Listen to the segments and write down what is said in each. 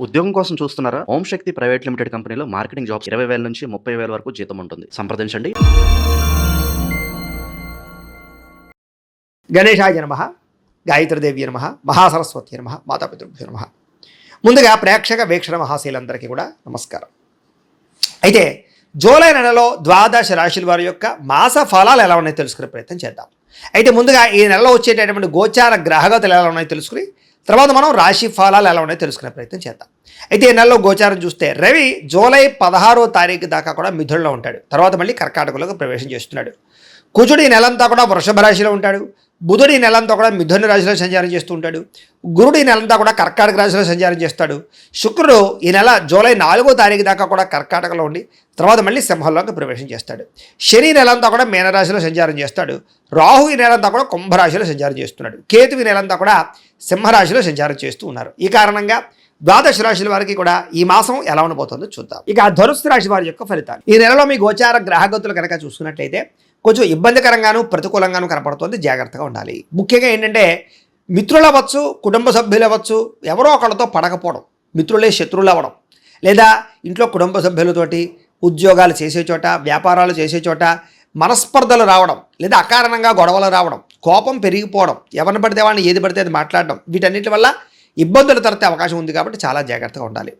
ఉద్యోగం కోసం చూస్తున్నారా? ఓం శక్తి ప్రైవేట్ లిమిటెడ్ కంపెనీలో మార్కెటింగ్ జాబ్స్ 20,000 నుంచి 30,000 వరకు జీతం ఉంటుంది. సంప్రదించండి. గణేశాయ నమః, గాయత్రీదేవి నమః, మహాసరస్వతి నమః, మాతాపితృభ్యో నమః. ముందుగా ప్రేక్షక వీక్షణ మహాశీలందరికీ కూడా నమస్కారం. అయితే జూలై నెలలో ద్వాదశ రాశుల వారి యొక్క మాస ఫలాలు ఎలా ఉన్నాయో తెలుసుకునే ప్రయత్నం చేద్దాం. అయితే ముందుగా ఈ నెలలో వచ్చేటటువంటి గోచార గ్రహగతులు ఎలా ఉన్నాయో తెలుసుకుని తర్వాత మనం రాశి ఫలాలు ఎలా ఉన్నాయో తెలుసుకునే ప్రయత్నం చేద్దాం. అయితే ఈ నెలలో గోచారం చూస్తే రవి జూలై 16వ తారీఖు దాకా కూడా మిథునంలో ఉంటాడు. తర్వాత మళ్ళీ కర్కాటకంలోకి ప్రవేశం చేస్తున్నాడు. కుజుడు ఈ నెలంతా కూడా వృషభ రాశిలో ఉంటాడు. బుధుడు ఈ నెలంతా కూడా మిథున రాశిలో సంచారం చేస్తూ ఉంటాడు. గురుడు ఈ నెలంతా కూడా కర్కాటక రాశిలో సంచారం చేస్తాడు. శుక్రుడు ఈ నెల జూలై 4వ తారీఖు దాకా కూడా కర్కాటకలో ఉండి తర్వాత మళ్ళీ సింహంలోకి ప్రవేశం చేస్తాడు. శని నెలంతా కూడా మీనరాశిలో సంచారం చేస్తాడు. రాహు ఈ నెలంతా కూడా కుంభరాశిలో సంచారం చేస్తున్నాడు. కేతు ఈ నెలంతా కూడా సింహరాశిలో సంచారం చేస్తూ ఉన్నారు. ఈ కారణంగా ద్వాదశ రాశుల వారికి కూడా ఈ మాసం ఎలా ఉండబోతుందో చూద్దాం. ఇక ధనుస్సు రాశి వారి యొక్క ఫలితాలు. ఈ నెలలో మీ గోచార గ్రహగతులు కనుక చూసుకున్నట్లయితే కొంచెం ఇబ్బందికరంగాను ప్రతికూలంగాను కనపడుతుంది. జాగ్రత్తగా ఉండాలి. ముఖ్యంగా ఏంటంటే మిత్రులు అవ్వచ్చు, కుటుంబ సభ్యులు అవ్వచ్చు, ఎవరో ఒకళ్ళతో పడకపోవడం, మిత్రులే శత్రువులు అవ్వడం, లేదా ఇంట్లో కుటుంబ సభ్యులతోటి ఉద్యోగాలు చేసే చోట, వ్యాపారాలు చేసే చోట మనస్పర్ధలు రావడం, లేదా అకారణంగా గొడవలు రావడం, కోపం పెరిగిపోవడం, ఎవరిని పడితే వాళ్ళని ఏది పడితే అది మాట్లాడడం, వీటన్నిటి వల్ల ఇబ్బందులు తరతే అవకాశం ఉంది. కాబట్టి చాలా జాగ్రత్తగా ఉండాలి.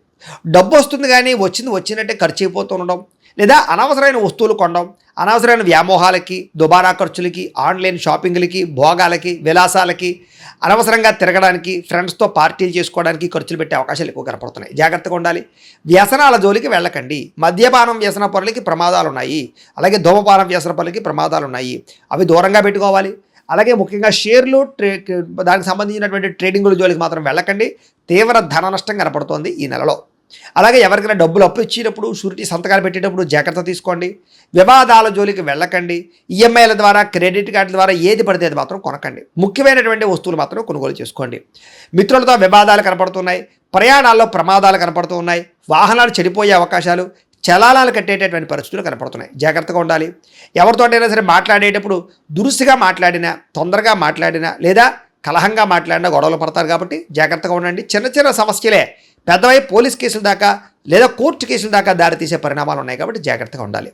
డబ్బు వస్తుంది కానీ వచ్చినట్టే ఖర్చు అయిపోతూ ఉండడం, లేదా అనవసరమైన వస్తువులు కొనడం, అనవసరమైన వ్యామోహాలకి, దుబారా ఖర్చులకి, ఆన్లైన్ షాపింగ్లకి, భోగాలకి, విలాసాలకి, అనవసరంగా తిరగడానికి, ఫ్రెండ్స్తో పార్టీలు చేసుకోవడానికి ఖర్చులు పెట్టే అవకాశాలు ఎక్కువ కనపడుతున్నాయి. జాగ్రత్తగా ఉండాలి. వ్యసనాల జోలికి వెళ్ళకండి. మద్యపానం వ్యసన పనులకి ప్రమాదాలు ఉన్నాయి. అలాగే ధూమపానం వ్యసన పనులకి ప్రమాదాలు ఉన్నాయి. అవి దూరంగా పెట్టుకోవాలి. అలాగే ముఖ్యంగా షేర్లు దానికి సంబంధించినటువంటి ట్రేడింగుల జోలికి మాత్రం వెళ్ళకండి. తీవ్ర ధన నష్టం కనపడుతోంది ఈ నెలలో. అలాగే ఎవరికైనా డబ్బులు అప్పు ఇచ్చేటప్పుడు, షూరిటీ సంతకాలు పెట్టేటప్పుడు జాగ్రత్త తీసుకోండి. వివాదాల జోలికి వెళ్ళకండి. ఈఎంఐల ద్వారా, క్రెడిట్ కార్డుల ద్వారా ఏది పడితే అది మాత్రం కొనకండి. ముఖ్యమైనటువంటి వస్తువులు మాత్రం కొనుగోలు చేసుకోండి. మిత్రులతో వివాదాలు కనపడుతున్నాయి. ప్రయాణాల్లో ప్రమాదాలు కనపడుతూ ఉన్నాయి. వాహనాలు చెడిపోయే అవకాశాలు, చలానాలు కట్టేటటువంటి పరిస్థితులు కనపడుతున్నాయి. జాగ్రత్తగా ఉండాలి. ఎవరితోటైనా సరే మాట్లాడేటప్పుడు దురుసుగా మాట్లాడినా, తొందరగా మాట్లాడినా, లేదా కలహంగా మాట్లాడినా గొడవలు పడతారు. కాబట్టి జాగ్రత్తగా ఉండండి. చిన్న చిన్న సమస్యలే పెద్దవై పోలీస్ కేసుల దాకా లేదా కోర్టు కేసుల దాకా దారితీసే పరిణామాలు ఉన్నాయి. కాబట్టి జాగ్రత్తగా ఉండాలి.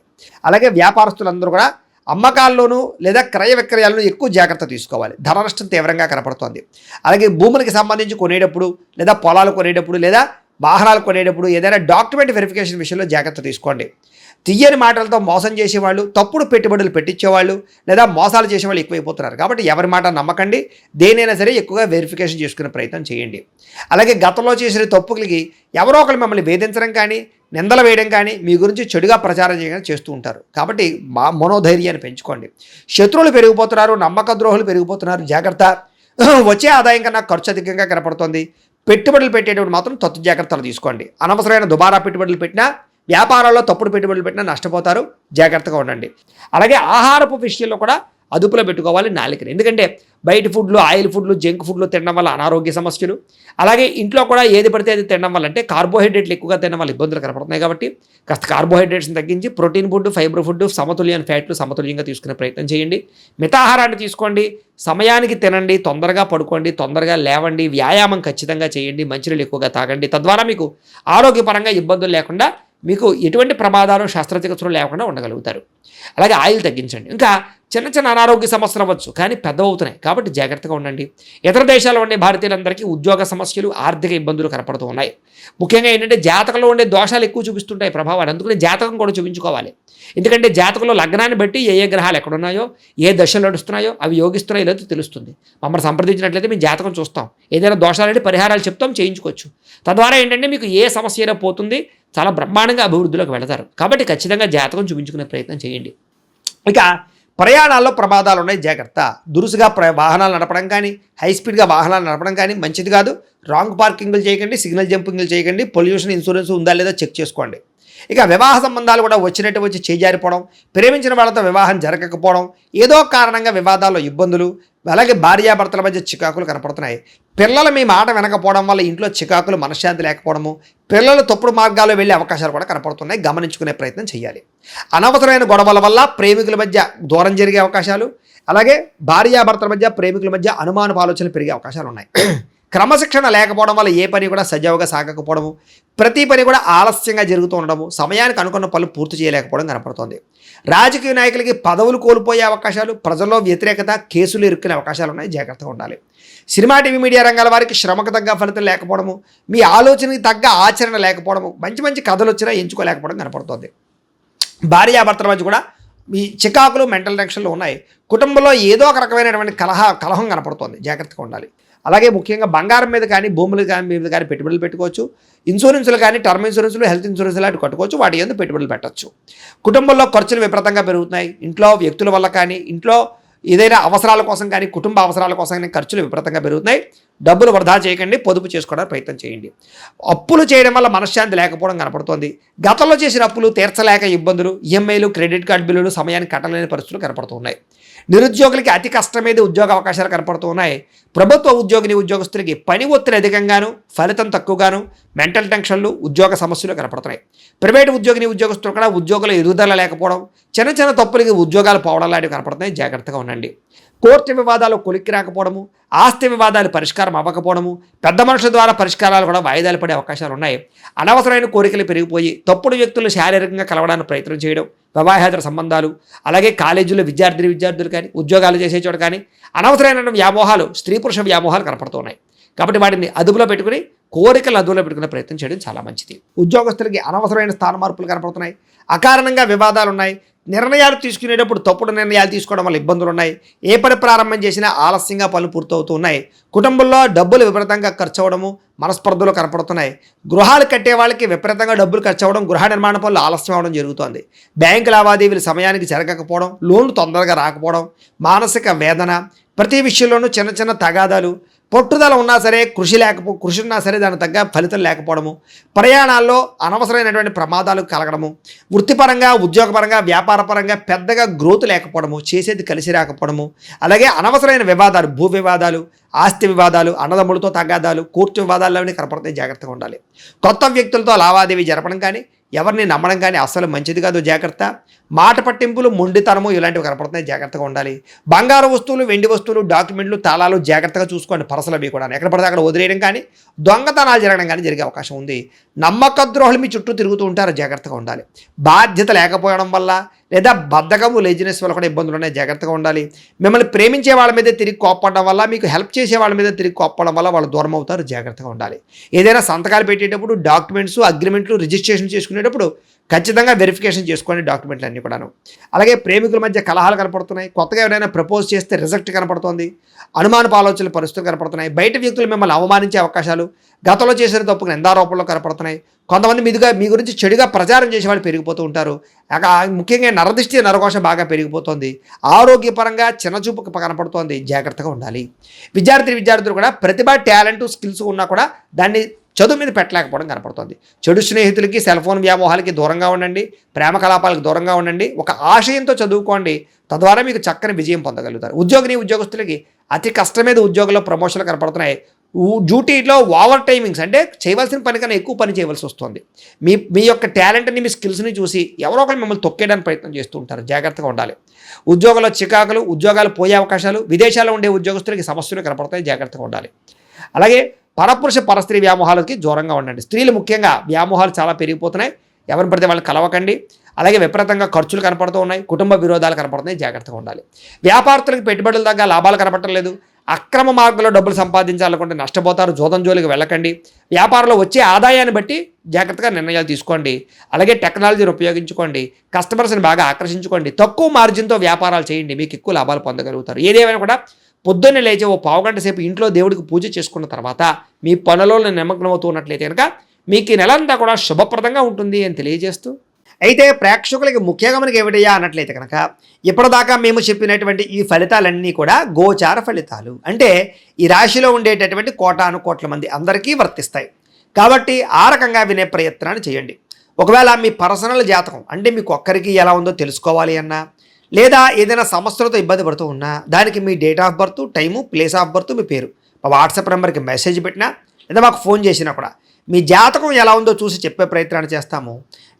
అలాగే వ్యాపారస్తులందరూ కూడా అమ్మకాల్లోనూ లేదా క్రయ విక్రయాలను ఎక్కువ జాగ్రత్త తీసుకోవాలి. ధన నష్టం తీవ్రంగా కనపడుతోంది. అలాగే భూములకి సంబంధించి కొనేటప్పుడు, లేదా పొలాలు కొనేటప్పుడు, లేదా వాహనాలు కొనేటప్పుడు ఏదైనా డాక్యుమెంట్ వెరిఫికేషన్ విషయంలో జాగ్రత్త తీసుకోండి. తీయని మాటలతో మోసం చేసేవాళ్ళు, తప్పుడు పెట్టుబడులు పెట్టించేవాళ్ళు, లేదా మోసాలు చేసేవాళ్ళు ఎక్కువైపోతున్నారు. కాబట్టి ఎవరి మాట నమ్మకండి. దేనైనా సరే ఎక్కువగా వెరిఫికేషన్ చేసుకునే ప్రయత్నం చేయండి. అలాగే గతంలో చేసిన తప్పులకి ఎవరో ఒకరు మిమ్మల్ని వేధించడం కానీ, నిందలు వేయడం కానీ, మీ గురించి చెడుగా ప్రచారం చేయడం చేస్తూ ఉంటారు. కాబట్టి మనోధైర్యాన్ని పెంచుకోండి. శత్రువులు పెరిగిపోతున్నారు, నమ్మక ద్రోహులు పెరిగిపోతున్నారు. జాగ్రత్త. వచ్చే ఆదాయం కన్నా ఖర్చు అధికంగా కనపడుతుంది. పెట్టుబడులు పెట్టేటప్పుడు మాత్రం తత్తు జాగ్రత్తలు తీసుకోండి. అనవసరమైన దుబారా పెట్టుబడులు పెట్టినా, వ్యాపారాల్లో తప్పుడు పెట్టుబడులు పెట్టినా నష్టపోతారు. జాగ్రత్తగా ఉండండి. అలాగే ఆహారపు విషయంలో కూడా అదుపులో పెట్టుకోవాలి నాలుకని. ఎందుకంటే బయట ఫుడ్లు, ఆయిల్ ఫుడ్లు, జంక్ ఫుడ్లు తినడం వల్ల అనారోగ్య సమస్యలు, అలాగే ఇంట్లో కూడా ఏది పడితే అది తినడం వల్ల, అంటే కార్బోహైడ్రేట్లు ఎక్కువగా తినడం వల్ల ఇబ్బందులు కనపడుతున్నాయి. కాబట్టి కాస్త కార్బోహైడ్రేట్స్ని తగ్గించి ప్రోటీన్ ఫుడ్, ఫైబర్ ఫుడ్, సమతుల్యమైన ఫ్యాట్లు సమతుల్యంగా తీసుకునే ప్రయత్నం చేయండి. మితాహారాన్ని తీసుకోండి. సమయానికి తినండి. తొందరగా పడుకోండి. తొందరగా లేవండి. వ్యాయామం ఖచ్చితంగా చేయండి. మంచినీళ్ళు ఎక్కువగా తాగండి. తద్వారా మీకు ఆరోగ్యపరంగా ఇబ్బందులు లేకుండా, మీకు ఎటువంటి ప్రమాదాలు, శస్త్రచికిత్సలు లేకుండా ఉండగలుగుతారు. అలాగే ఆయిల్ తగ్గించండి. ఇంకా చిన్న చిన్న అనారోగ్య సమస్యలు అవ్వచ్చు, కానీ పెద్దవవుతున్నాయి. కాబట్టి జాగ్రత్తగా ఉండండి. ఇతర దేశాల్లో ఉండే భారతీయులందరికీ ఉద్యోగ సమస్యలు, ఆర్థిక ఇబ్బందులు కనపడుతూ ఉన్నాయి. ముఖ్యంగా ఏంటంటే జాతకంలో ఉండే దోషాలు ఎక్కువ చూపిస్తుంటాయి ప్రభావాలు. అందుకని జాతకం కూడా చూపించుకోవాలి. ఎందుకంటే జాతకంలో లగ్నాన్ని బట్టి ఏ గ్రహాలు ఎక్కడున్నాయో, ఏ దశలు నడుస్తున్నాయో, అవి యోగిస్తున్నాయో లేదో తెలుస్తుంది. మమ్మల్ని సంప్రదించినట్లయితే మేము జాతకం చూస్తాం. ఏదైనా దోషాలంటే పరిహారాలు చెప్తాం, చేయించుకోవచ్చు. తద్వారా ఏంటంటే మీకు ఏ సమస్య అయినా పోతుంది. చాలా బ్రహ్మాండంగా అభివృద్ధిలోకి వెళతారు. కాబట్టి ఖచ్చితంగా జాతకం చూపించుకునే ప్రయత్నం చేయండి. ఇక ప్రయాణాల్లో ప్రమాదాలు ఉన్నాయి. జాగ్రత్త. దురుసుగా వాహనాలు నడపడం కానీ, హై స్పీడ్గా వాహనాలు నడపడం కానీ మంచిది కాదు. రాంగ్ పార్కింగ్లు చేయకండి. సిగ్నల్ జంపింగ్లు చేయకండి. పొల్యూషన్ ఇన్సూరెన్స్ ఉందా లేదా చెక్ చేసుకోండి. ఇక వివాహ సంబంధాలు కూడా వచ్చినట్టు వచ్చి చేజారిపోవడం, ప్రేమించిన వాళ్ళతో వివాహం జరగకపోవడం, ఏదో కారణంగా వివాదాల్లో ఇబ్బందులు, అలాగే భార్యాభర్తల మధ్య చికాకులు కనపడుతున్నాయి. పిల్లలు మీ మాట వినకపోవడం వల్ల ఇంట్లో చికాకులు, మనశ్శాంతి లేకపోవడము, పిల్లలు తప్పుడు మార్గాల్లో వెళ్ళే అవకాశాలు కూడా కనపడుతున్నాయి. గమనించుకునే ప్రయత్నం చేయాలి. అనవసరమైన గొడవల వల్ల ప్రేమికుల మధ్య దూరం జరిగే అవకాశాలు, అలాగే భార్యాభర్తల మధ్య, ప్రేమికుల మధ్య అనుమానపు ఆలోచనలు పెరిగే అవకాశాలు ఉన్నాయి. క్రమశిక్షణ లేకపోవడం వల్ల ఏ పని కూడా సజావుగా సాగకపోవడము, ప్రతి పని కూడా ఆలస్యంగా జరుగుతూ ఉండడము, సమయానికి అనుకున్న పనులు పూర్తి చేయలేకపోవడం కనపడుతోంది. రాజకీయ నాయకులకి పదవులు కోల్పోయే అవకాశాలు, ప్రజల్లో వ్యతిరేకత, కేసులు ఇరుక్కునే అవకాశాలు ఉన్నాయి, జాగ్రత్తగా ఉండాలి. సినిమా టీవీ మీడియా రంగాల వారికి శ్రమకు తగ్గ ఫలితం లేకపోవడము, మీ ఆలోచనకి తగ్గ ఆచరణ లేకపోవడము, మంచి మంచి కథలు వచ్చినా ఎంచుకోలేకపోవడం కనపడుతుంది. భార్యాభర్తల మధ్య కూడా మీ చికాకులు, మెంటల్ టెన్షన్లు ఉన్నాయి. కుటుంబంలో ఏదో ఒక రకమైనటువంటి కలహం కనపడుతుంది, జాగ్రత్తగా ఉండాలి. అలాగే ముఖ్యంగా బంగారం మీద కానీ, భూములు కానీ మీద కానీ పెట్టుబడులు పెట్టుకోవచ్చు. ఇన్సూరెన్సులు కానీ, టర్మ్ ఇన్సూరెన్సులు, హెల్త్ ఇన్సూరెన్స్ లాంటి కట్టుకోవచ్చు. వాటి యందు పెట్టుబడులు పెట్టచ్చు. కుటుంబంలో ఖర్చులు విపరీతంగా పెరుగుతున్నాయి. ఇంట్లో వ్యక్తుల వల్ల కానీ, ఇంట్లో ఏదైనా అవసరాల కోసం కానీ, కుటుంబ అవసరాల కోసం కానీ ఖర్చులు విపరీతంగా పెరుగుతున్నాయి. డబ్బులు వృధా చేయకండి, పొదుపు చేసుకోవడానికి ప్రయత్నం చేయండి. అప్పులు చేయడం వల్ల మనశ్శాంతి లేకపోవడం కనపడుతోంది. గతంలో చేసిన అప్పులు తీర్చలేక ఇబ్బందులు, ఈఎంఐలు, క్రెడిట్ కార్డు బిల్లులు సమయానికి కట్టలేని పరిస్థితులు కనపడుతున్నాయి. నిరుద్యోగులకి అతి కష్టమేది ఉద్యోగ అవకాశాలు కనపడుతూ ఉన్నాయి. ప్రభుత్వ ఉద్యోగస్తులకి పని ఒత్తిడి అధికంగాను, ఫలితం తక్కువగాను, మెంటల్ టెన్షన్లు, ఉద్యోగ సమస్యలు కనపడుతున్నాయి. ప్రైవేటు ఉద్యోగులు కూడా ఉద్యోగుల ఎదుగుదల లేకపోవడం, చిన్న చిన్న తప్పులకి ఉద్యోగాలు పోవడం లాంటివి కనపడుతున్నాయి, జాగ్రత్తగా ఉండండి. కోర్టు వివాదాలు కొలిక్కి రాకపోవడము, ఆస్తి వివాదాలు పరిష్కారం అవ్వకపోవడము, పెద్ద మనుషుల ద్వారా పరిష్కారాలు కూడా వాయిదాలు పడే అవకాశాలు ఉన్నాయి. అనవసరమైన కోరికలు పెరిగిపోయి తప్పుడు వ్యక్తులు శారీరకంగా కలవడానికి ప్రయత్నం చేయడం, వివాహేతర సంబంధాలు, అలాగే కాలేజీలో విద్యార్థులు కానీ, ఉద్యోగాలు చేసే చోట కానీ అనవసరమైన వ్యామోహాలు, స్త్రీ పురుష వ్యామోహాలు కనపడుతున్నాయి. కాబట్టి వాటిని అదుపులో పెట్టుకుని, కోరికలు అదుపులో పెట్టుకునే ప్రయత్నం చేయడం చాలా మంచిది. ఉద్యోగస్తులకి అనవసరమైన స్థాన మార్పులు కనపడుతున్నాయి. అకారణంగా వివాదాలు ఉన్నాయి. నిర్ణయాలు తీసుకునేటప్పుడు తప్పుడు నిర్ణయాలు తీసుకోవడం వల్ల ఇబ్బందులు ఉన్నాయి. ఏ పని ప్రారంభం చేసినా ఆలస్యంగా పనులు పూర్తవుతూ ఉన్నాయి. కుటుంబంలో డబ్బులు విపరీతంగా ఖర్చు అవ్వడము, మనస్పర్ధలు కనపడుతున్నాయి. గృహాలు కట్టే వాళ్ళకి విపరీతంగా డబ్బులు ఖర్చు అవ్వడం, గృహ నిర్మాణ పనులు ఆలస్యం అవ్వడం జరుగుతోంది. బ్యాంకు లావాదేవీలు సమయానికి జరగకపోవడం, లోన్లు తొందరగా రాకపోవడం, మానసిక వేదన, ప్రతి విషయంలోనూ చిన్న చిన్న తగాదాలు, పట్టుదల ఉన్నా సరే కృషి ఉన్నా సరే దాని తగ్గ ఫలితం లేకపోవడము, ప్రయాణాల్లో అనవసరమైనటువంటి ప్రమాదాలు కలగడము, వృత్తిపరంగా, ఉద్యోగపరంగా, వ్యాపారపరంగా పెద్దగా గ్రోత్ లేకపోవడము, చేసేది కలిసి రాకపోవడము, అలాగే అనవసరమైన వివాదాలు, భూ వివాదాలు, ఆస్తి వివాదాలు, అన్నదమ్ములతో తగాదాలు, కోర్టు వివాదాలు అవన్నీ కనపడతాయి, జాగ్రత్తగా ఉండాలి. కొత్త వ్యక్తులతో లావాదేవీ జరపడం కానీ, ఎవరిని నమ్మడం కానీ అస్సలు మంచిది కాదు, జాగ్రత్త. మాట పట్టింపులు, మొండితనము ఇలాంటివి కనపడుతున్నాయి, జాగ్రత్తగా ఉండాలి. బంగారు వస్తువులు, వెండి వస్తువులు, డాక్యుమెంట్లు, తాళాలు జాగ్రత్తగా చూసుకోండి. పరసలు అవి కూడా ఎక్కడ పడితే అక్కడ వదిలేయడం కానీ, దొంగతనాలు జరగడం కానీ జరిగే అవకాశం ఉంది. నమ్మక ద్రోహులు మీ చుట్టూ తిరుగుతూ ఉంటారు, జాగ్రత్తగా ఉండాలి. బాధ్యత లేకపోవడం వల్ల లేదా బద్ధకము, లేజినెస్ వల్ల కూడా ఇబ్బందులు ఉన్నాయి, జాగ్రత్తగా ఉండాలి. మిమ్మల్ని ప్రేమించే వాళ్ళ మీద తిరిగి కోప్పడడం వల్ల, మీకు హెల్ప్ చేసే వాళ్ళ మీద తిరిగి కోప్పడం వల్ల వాళ్ళు దూరం అవుతారు, జాగ్రత్తగా ఉండాలి. ఏదైనా సంతకాలు పెట్టేటప్పుడు డాక్యుమెంట్స్, అగ్రిమెంట్లు, రిజిస్ట్రేషన్ చేసుకునేటప్పుడు ఖచ్చితంగా వెరిఫికేషన్ చేసుకోండి డాక్యుమెంట్లు అన్నీ కూడాను. అలాగే ప్రేమికుల మధ్య కలహాలు కనపడుతున్నాయి. కొత్తగా ఎవరైనా ప్రపోజ్ చేస్తే రిజెక్ట్ కనపడుతోంది. అనుమానపు ఆలోచనల పరిస్థితులు కనపడుతున్నాయి. బయట వ్యక్తులు మిమ్మల్ని అవమానించే అవకాశాలు, గతంలో చేసిన తప్పుకు నిందారోపణలు కనపడుతున్నాయి. కొంతమంది మీ గురించి చెడుగా ప్రచారం చేసేవాళ్ళు పెరిగిపోతూ ఉంటారు. ముఖ్యంగా నరదృష్టి, నరకోశ బాగా పెరిగిపోతుంది. ఆరోగ్యపరంగా చిన్నచూపు కనపడుతోంది, జాగ్రత్తగా ఉండాలి. విద్యార్థులు కూడా ప్రతిభ, టాలెంట్, స్కిల్స్ ఉన్నా కూడా దాన్ని చదువు మీద పెట్టలేకపోవడం కనపడుతుంది. చెడు స్నేహితులకి, సెల్ ఫోన్ వ్యామోహాలకి దూరంగా ఉండండి. ప్రేమ కలాపాలకు దూరంగా ఉండండి. ఒక ఆశయంతో చదువుకోండి, తద్వారా మీకు చక్కని విజయం పొందగలుగుతారు. ఉద్యోగస్తులకి అతి కష్టమేది ఉద్యోగంలో ప్రమోషన్లు కనపడుతున్నాయి. డ్యూటీలో ఓవర్ టైమింగ్స్, అంటే చేయవలసిన పని కన్నా ఎక్కువ పని చేయవలసి వస్తుంది. మీ యొక్క టాలెంట్ని, మీ స్కిల్స్ని చూసి ఎవరో ఒకరు మిమ్మల్ని తొక్కేయడానికి ప్రయత్నం చేస్తూ ఉంటారు, జాగ్రత్తగా ఉండాలి. ఉద్యోగంలో చికాకులు, ఉద్యోగాలు పోయే అవకాశాలు, విదేశాల్లో ఉండే ఉద్యోగస్తులకి సమస్యలు కనపడతాయి, జాగ్రత్తగా ఉండాలి. అలాగే పరపురుష పరస్త్రీ వ్యామోహాలకి దూరంగా ఉండండి. స్త్రీలు ముఖ్యంగా వ్యామోహాలు చాలా పెరిగిపోతున్నాయి, ఎవరిని పడితే వాళ్ళని కలవకండి. అలాగే విపరీతంగా ఖర్చులు కనపడుతూ ఉన్నాయి, కుటుంబ విరోధాలు కనపడుతున్నాయి, జాగ్రత్తగా ఉండాలి. వ్యాపారస్తులకు పెట్టుబడులు తగ్గ లాభాలు కనపడటం లేదు. అక్రమ మార్గంలో డబ్బులు సంపాదించాలనుకుంటే నష్టపోతారు, జోదం జోలికి వెళ్ళకండి. వ్యాపారంలో వచ్చే ఆదాయాన్ని బట్టి జాగ్రత్తగా నిర్ణయాలు తీసుకోండి. అలాగే టెక్నాలజీని ఉపయోగించుకోండి, కస్టమర్స్ని బాగా ఆకర్షించుకోండి, తక్కువ మార్జిన్తో వ్యాపారాలు చేయండి, మీకు ఎక్కువ లాభాలు పొందగలుగుతారు. ఏదేమైనా కూడా పొద్దున్నే లేచి ఓ పావుగంట సేపు ఇంట్లో దేవుడికి పూజ చేసుకున్న తర్వాత మీ పనులలో నిమగ్నమవుతూ ఉన్నట్లయితే కనుక మీకు ఈ నెలంతా కూడా శుభప్రదంగా ఉంటుంది అని తెలియజేస్తూ, అయితే ప్రేక్షకులకి ముఖ్యంగా మనకి ఏమిటయ్యా అన్నట్లయితే కనుక ఇప్పటిదాకా మేము చెప్పినటువంటి ఈ ఫలితాలన్నీ కూడా గోచార ఫలితాలు, అంటే ఈ రాశిలో ఉండేటటువంటి కోటాను కోట్ల మంది అందరికీ వర్తిస్తాయి. కాబట్టి ఆ రకంగా వినే ప్రయత్నాన్ని చేయండి. ఒకవేళ మీ పర్సనల్ జాతకం, అంటే మీకు ఒక్కరికి ఎలా ఉందో తెలుసుకోవాలి అన్నా, లేదా ఏదైనా సమస్యలతో ఇబ్బంది పడుతూ ఉన్నా, దానికి మీ date of birth, time, place of birth, మీ పేరు మా వాట్సాప్ నెంబర్కి మెసేజ్ పెట్టినా లేదా మాకు ఫోన్ చేసినా కూడా మీ జాతకం ఎలా ఉందో చూసి చెప్పే ప్రయత్నాన్ని చేస్తాము.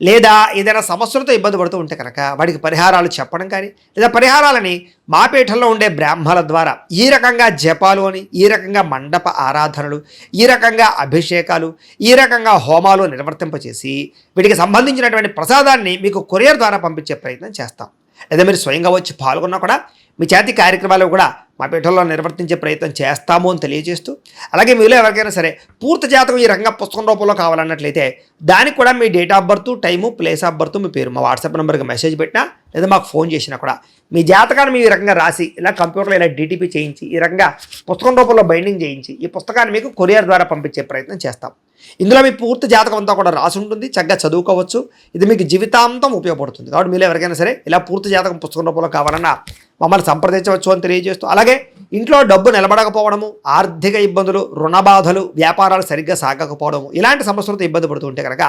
లేదా ఏదైనా సమస్యలతో ఇబ్బంది పడుతూ ఉంటే కనుక వాడికి పరిహారాలు చెప్పడం కానీ లేదా పరిహారాలని మా పీఠంలో ఉండే బ్రాహ్మణుల ద్వారా ఈ రకంగా జపాలు అని, ఈ రకంగా మండప ఆరాధనలు, ఈ రకంగా అభిషేకాలు, ఈ రకంగా హోమాలు నిర్వర్తింపచేసి వీటికి సంబంధించినటువంటి ప్రసాదాన్ని మీకు కొరియర్ ద్వారా పంపించే ప్రయత్నం చేస్తాం. లేదా మీరు స్వయంగా వచ్చి పాల్గొన్నా కూడా మీ చేతి కార్యక్రమాలు కూడా మా పీఠంలో నిర్వర్తించే ప్రయత్నం చేస్తాము అని తెలియజేస్తూ, అలాగే మీలో ఎవరికైనా సరే పూర్తి జాతకం ఈ రకంగా పుస్తకం రూపంలో కావాలన్నట్లయితే దానికి కూడా మీ date of birth, time, place of birth, మీ పేరు మా వాట్సాప్ నెంబర్కి మెసేజ్ పెట్టినా లేదా మాకు ఫోన్ చేసినా కూడా మీ జాతకాన్ని మీ రకంగా రాసి ఇలా కంప్యూటర్లో ఇలా డిటిపి చేయించి ఈ రకంగా పుస్తకం రూపంలో బైండింగ్ చేయించి ఈ పుస్తకాన్ని మీకు కొరియర్ ద్వారా పంపించే ప్రయత్నం చేస్తాం. ఇందులో మీ పూర్తి జాతకం అంతా కూడా రాసి ఉంటుంది, చక్కగా చదువుకోవచ్చు. ఇది మీకు జీవితాంతం ఉపయోగపడుతుంది. కాబట్టి మీరు ఎవరికైనా సరే ఇలా పూర్తి జాతకం పుస్తకం రూపంలో కావాలన్నా మమ్మల్ని సంప్రదించవచ్చు అని తెలియజేస్తూ, అలాగే ఇంట్లో డబ్బు నిలబడకపోవడము, ఆర్థిక ఇబ్బందులు, రుణ బాధలు, వ్యాపారాలు సరిగ్గా సాగకపోవడము, ఇలాంటి సమస్యలతో ఇబ్బంది పడుతూ ఉంటే కనుక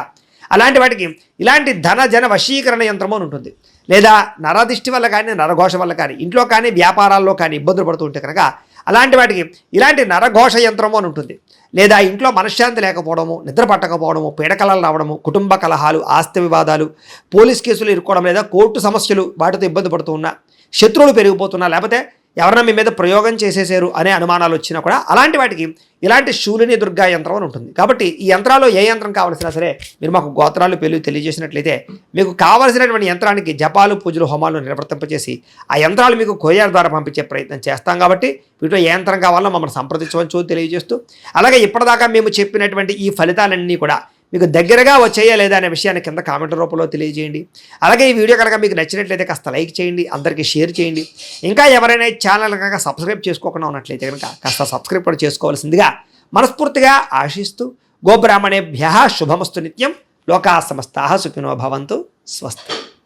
అలాంటి వాటికి ఇలాంటి ధన జన వశీకరణ యంత్రము అని ఉంటుంది. లేదా నరదిష్టి వల్ల కానీ, నరఘోష వల్ల కానీ, ఇంట్లో కానీ వ్యాపారాల్లో కానీ ఇబ్బందులు పడుతూ ఉంటే కనుక అలాంటి వాటికి ఇలాంటి నరఘోష యంత్రము అని ఉంటుంది. లేదా ఇంట్లో మనశ్శాంతి లేకపోవడము, నిద్ర పట్టకపోవడము, పీడకలలు రావడము, కుటుంబ కలహాలు, ఆస్తి వివాదాలు, పోలీస్ కేసులు ఇరుక్కోవడం, లేదా కోర్టు సమస్యలు వాటితో ఇబ్బంది పడుతూ ఉన్నా, శత్రువులు పెరిగిపోతున్నా, లేకపోతే ఎవరన్నా మీ మీద ప్రయోగం చేసేసారు అనే అనుమానాలు వచ్చినా కూడా అలాంటి వాటికి ఇలాంటి శూలిని దుర్గా యంత్రం అని ఉంటుంది. కాబట్టి ఈ యంత్రాలు ఏ యంత్రం కావాల్సినా సరే మీరు మాకు గోత్రాలు పేర్లు తెలియజేసినట్లయితే మీకు కావాల్సినటువంటి యంత్రానికి జపాలు, పూజలు, హోమాలు నిర్వర్తింపచేసి ఆ యంత్రాలు మీకు కొరియర్ ద్వారా పంపించే ప్రయత్నం చేస్తాం. కాబట్టి వీటిలో ఏ యంత్రం కావాలో మమ్మల్ని సంప్రదించవచ్చు తెలియజేస్తూ, అలాగే ఇప్పటిదాకా మేము చెప్పినటువంటి ఈ ఫలితాలన్నీ కూడా మీకు దగ్గరగా వచ్చేయా లేదా అనే విషయాన్ని కింద కామెంట్ రూపంలో తెలియజేయండి. అలాగే ఈ వీడియో కనుక మీకు నచ్చినట్లయితే కాస్త లైక్ చేయండి, అందరికీ షేర్ చేయండి. ఇంకా ఎవరైనా ఈ ఛానల్ కనుక సబ్స్క్రైబ్ చేసుకోకుండా ఉన్నట్లయితే కనుక కాస్త సబ్స్క్రైబ్ కూడా చేసుకోవాల్సిందిగా మనస్ఫూర్తిగా ఆశిస్తూ, గోబ్రాహ్మణేభ్యః శుభమస్తు నిత్యం, లోకా సమస్తాః సుఖినో భవంతు, స్వస్తి.